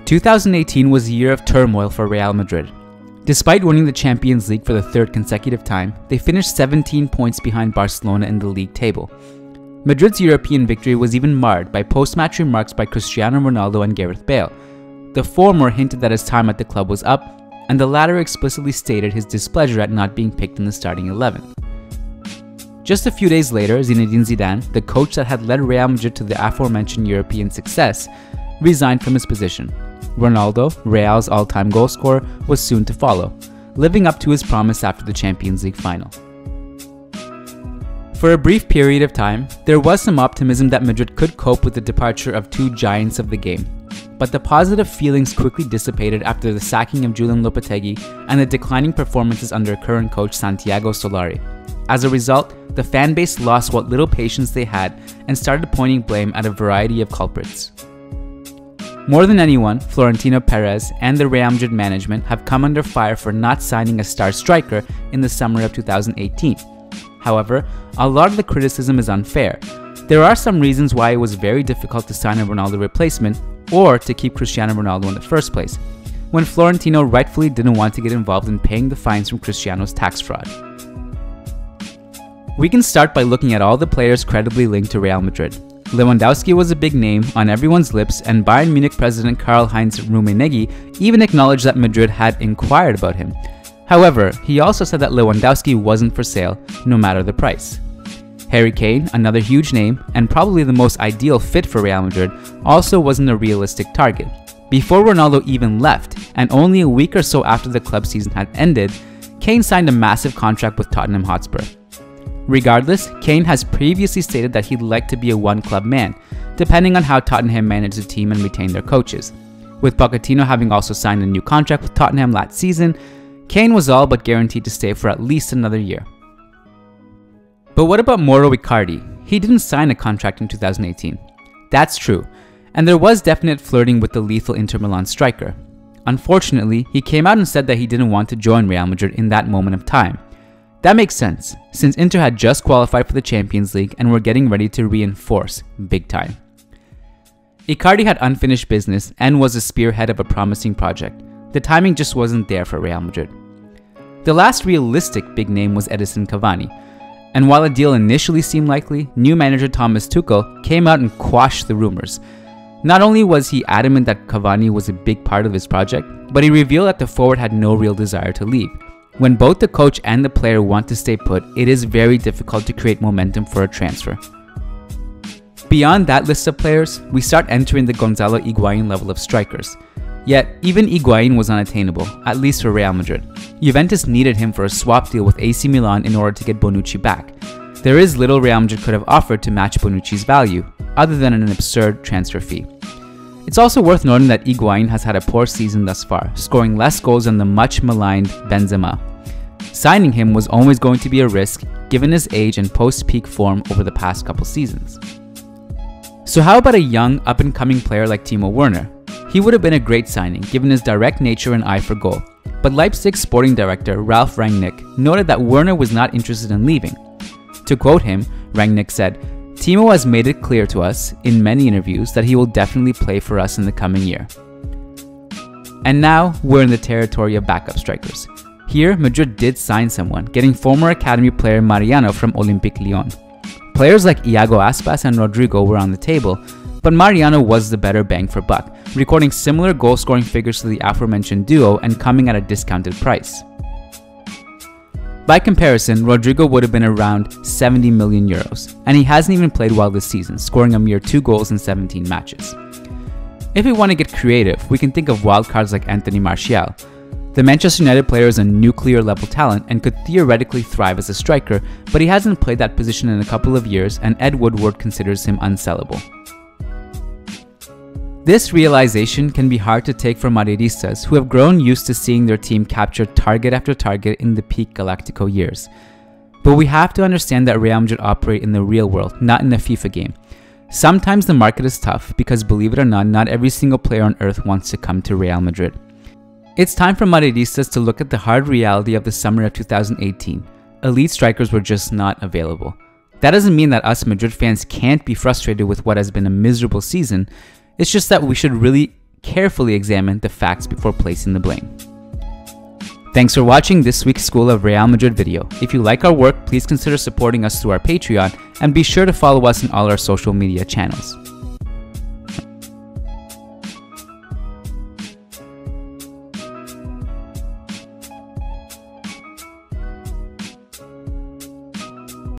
2018 was a year of turmoil for Real Madrid. Despite winning the Champions League for the third consecutive time, they finished 17 points behind Barcelona in the league table. Madrid's European victory was even marred by post-match remarks by Cristiano Ronaldo and Gareth Bale. The former hinted that his time at the club was up, and the latter explicitly stated his displeasure at not being picked in the starting 11. Just a few days later, Zinedine Zidane, the coach that had led Real Madrid to the aforementioned European success, resigned from his position. Ronaldo, Real's all-time goal scorer, was soon to follow, living up to his promise after the Champions League final. For a brief period of time, there was some optimism that Madrid could cope with the departure of two giants of the game, but the positive feelings quickly dissipated after the sacking of Julian Lopetegui and the declining performances under current coach Santiago Solari. As a result, the fan base lost what little patience they had and started pointing blame at a variety of culprits. More than anyone, Florentino Perez and the Real Madrid management have come under fire for not signing a star striker in the summer of 2018. However, a lot of the criticism is unfair. There are some reasons why it was very difficult to sign a Ronaldo replacement or to keep Cristiano Ronaldo in the first place, when Florentino rightfully didn't want to get involved in paying the fines from Cristiano's tax fraud. We can start by looking at all the players credibly linked to Real Madrid. Lewandowski was a big name on everyone's lips, and Bayern Munich president Karl-Heinz Rummenigge even acknowledged that Madrid had inquired about him. However, he also said that Lewandowski wasn't for sale, no matter the price. Harry Kane, another huge name, and probably the most ideal fit for Real Madrid, also wasn't a realistic target. Before Ronaldo even left, and only a week or so after the club season had ended, Kane signed a massive contract with Tottenham Hotspur. Regardless, Kane has previously stated that he'd like to be a one-club man, depending on how Tottenham manage the team and retain their coaches. With Pochettino having also signed a new contract with Tottenham last season, Kane was all but guaranteed to stay for at least another year. But what about Mauro Icardi? He didn't sign a contract in 2018. That's true, and there was definite flirting with the lethal Inter Milan striker. Unfortunately, he came out and said that he didn't want to join Real Madrid in that moment of time. That makes sense, since Inter had just qualified for the Champions League and were getting ready to reinforce big time. Icardi had unfinished business and was a spearhead of a promising project. The timing just wasn't there for Real Madrid. The last realistic big name was Edinson Cavani, and while a deal initially seemed likely, new manager Thomas Tuchel came out and quashed the rumors. Not only was he adamant that Cavani was a big part of his project, but he revealed that the forward had no real desire to leave. When both the coach and the player want to stay put, it is very difficult to create momentum for a transfer. Beyond that list of players, we start entering the Gonzalo Higuain level of strikers. Yet, even Higuain was unattainable, at least for Real Madrid. Juventus needed him for a swap deal with AC Milan in order to get Bonucci back. There is little Real Madrid could have offered to match Bonucci's value, other than an absurd transfer fee. It's also worth noting that Higuain has had a poor season thus far, scoring less goals than the much-maligned Benzema. Signing him was always going to be a risk, given his age and post-peak form over the past couple seasons. So how about a young, up-and-coming player like Timo Werner? He would have been a great signing, given his direct nature and eye for goal. But Leipzig's sporting director, Ralf Rangnick, noted that Werner was not interested in leaving. To quote him, Rangnick said, "Timo has made it clear to us in many interviews that he will definitely play for us in the coming year." And now, we're in the territory of backup strikers. Here, Madrid did sign someone, getting former academy player Mariano from Olympique Lyon. Players like Iago Aspas and Rodrigo were on the table, but Mariano was the better bang for buck, recording similar goal-scoring figures to the aforementioned duo and coming at a discounted price. By comparison, Rodrigo would have been around 70 million euros, and he hasn't even played well this season, scoring a mere 2 goals in 17 matches. If we want to get creative, we can think of wildcards like Anthony Martial. The Manchester United player is a nuclear level talent and could theoretically thrive as a striker, but he hasn't played that position in a couple of years, and Ed Woodward considers him unsellable. This realization can be hard to take for Madridistas who have grown used to seeing their team capture target after target in the peak Galactico years. But we have to understand that Real Madrid operate in the real world, not in a FIFA game. Sometimes the market is tough because, believe it or not every single player on earth wants to come to Real Madrid. It's time for Madridistas to look at the hard reality of the summer of 2018. Elite strikers were just not available. That doesn't mean that us Madrid fans can't be frustrated with what has been a miserable season. It's just that we should really carefully examine the facts before placing the blame. Thanks for watching this week's School of Real Madrid video. If you like our work, please consider supporting us through our Patreon and be sure to follow us on all our social media channels.